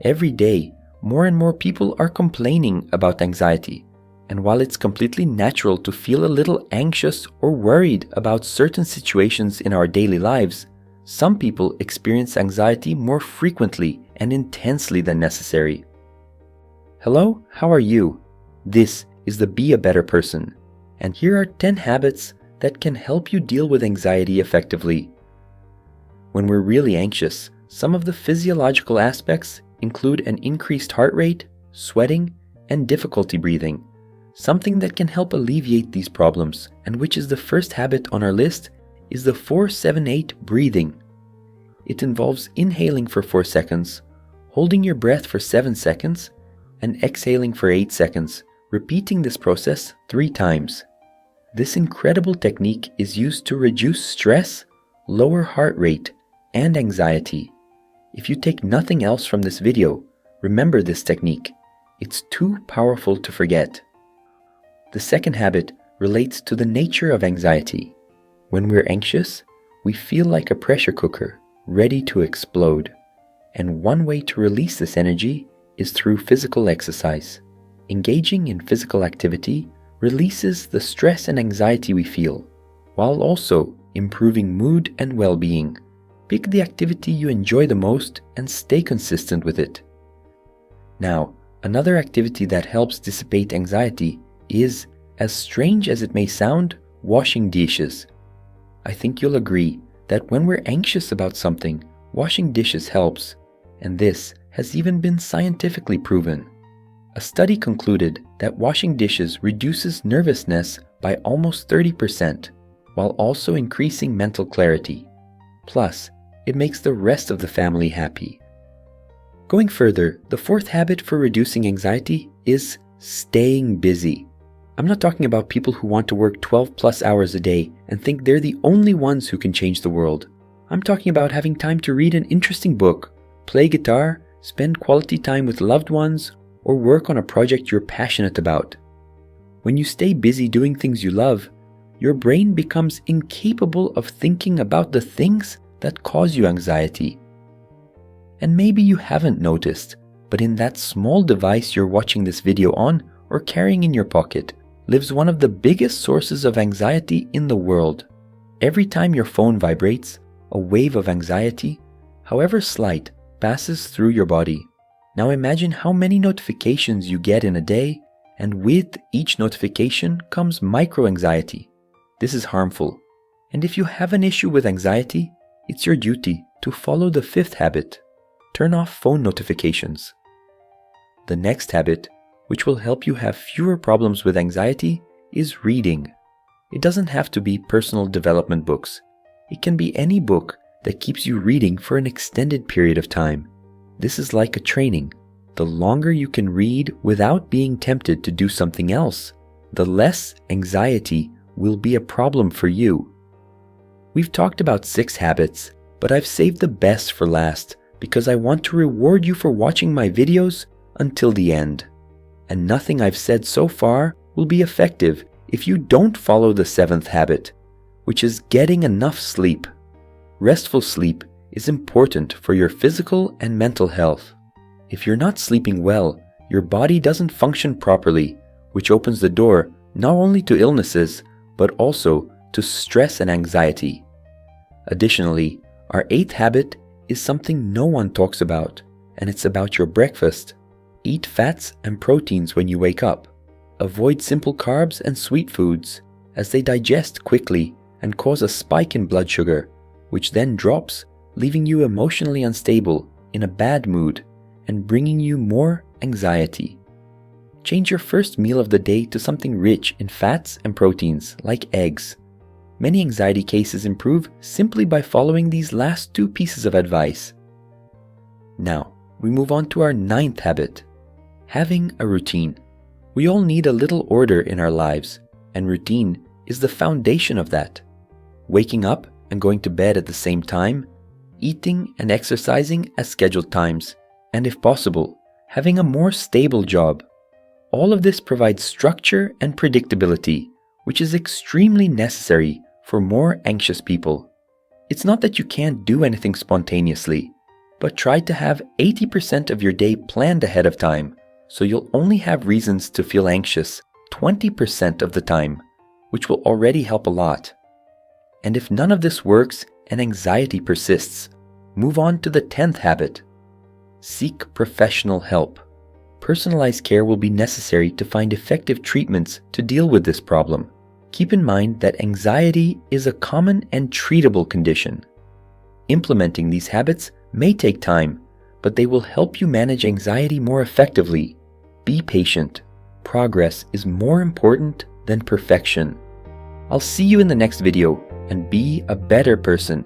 Every day, more and more people are complaining about anxiety. And while it's completely natural to feel a little anxious or worried about certain situations in our daily lives, some people experience anxiety more frequently and intensely than necessary. Hello, how are you? This is the Be a Better Person, and here are 10 habits that can help you deal with anxiety effectively. When we're really anxious, some of the physiological aspects include an increased heart rate, sweating, and difficulty breathing. Something that can help alleviate these problems, and which is the first habit on our list, is the 4-7-8 breathing. It involves inhaling for 4 seconds, holding your breath for 7 seconds, and exhaling for 8 seconds, repeating this process 3 times. This incredible technique is used to reduce stress, lower heart rate, and anxiety. If you take nothing else from this video, remember this technique. It's too powerful to forget. The second habit relates to the nature of anxiety. When we're anxious, we feel like a pressure cooker, ready to explode. And one way to release this energy is through physical exercise. Engaging in physical activity releases the stress and anxiety we feel, while also improving mood and well-being. Pick the activity you enjoy the most and stay consistent with it. Now, another activity that helps dissipate anxiety is, as strange as it may sound, washing dishes. I think you'll agree that when we're anxious about something, washing dishes helps, and this has even been scientifically proven. A study concluded that washing dishes reduces nervousness by almost 30%, while also increasing mental clarity. Plus, it makes the rest of the family happy. Going further, the fourth habit for reducing anxiety is staying busy. I'm not talking about people who want to work 12+ hours a day and think they're the only ones who can change the world. I'm talking about having time to read an interesting book, play guitar, spend quality time with loved ones, or work on a project you're passionate about. When you stay busy doing things you love, your brain becomes incapable of thinking about the things that cause you anxiety. And maybe you haven't noticed, but in that small device you're watching this video on or carrying in your pocket lives one of the biggest sources of anxiety in the world. Every time your phone vibrates, a wave of anxiety, however slight, passes through your body. Now imagine how many notifications you get in a day, and with each notification comes micro-anxiety. This is harmful. And if you have an issue with anxiety, it's your duty to follow the fifth habit. Turn off phone notifications. The next habit, which will help you have fewer problems with anxiety, is reading. It doesn't have to be personal development books. It can be any book that keeps you reading for an extended period of time. This is like a training. The longer you can read without being tempted to do something else, the less anxiety will be a problem for you. We've talked about 6 habits, but I've saved the best for last because I want to reward you for watching my videos until the end. And nothing I've said so far will be effective if you don't follow the 7th habit, which is getting enough sleep. Restful sleep is important for your physical and mental health. If you're not sleeping well, your body doesn't function properly, which opens the door not only to illnesses, but also to stress and anxiety. Additionally, our 8th habit is something no one talks about, and it's about your breakfast. Eat fats and proteins when you wake up. Avoid simple carbs and sweet foods, as they digest quickly and cause a spike in blood sugar, which then drops, leaving you emotionally unstable, in a bad mood, and bringing you more anxiety. Change your first meal of the day to something rich in fats and proteins, like eggs. Many anxiety cases improve simply by following these last 2 pieces of advice. Now, we move on to our 9th habit. Having a routine. We all need a little order in our lives, and routine is the foundation of that. Waking up and going to bed at the same time, eating and exercising at scheduled times, and if possible, having a more stable job. All of this provides structure and predictability, which is extremely necessary for more anxious people. It's not that you can't do anything spontaneously, but try to have 80% of your day planned ahead of time, so you'll only have reasons to feel anxious 20% of the time, which will already help a lot. And if none of this works and anxiety persists, move on to the 10th habit. Seek professional help. Personalized care will be necessary to find effective treatments to deal with this problem. Keep in mind that anxiety is a common and treatable condition. Implementing these habits may take time, but they will help you manage anxiety more effectively. Be patient. Progress is more important than perfection. I'll see you in the next video, and be a better person.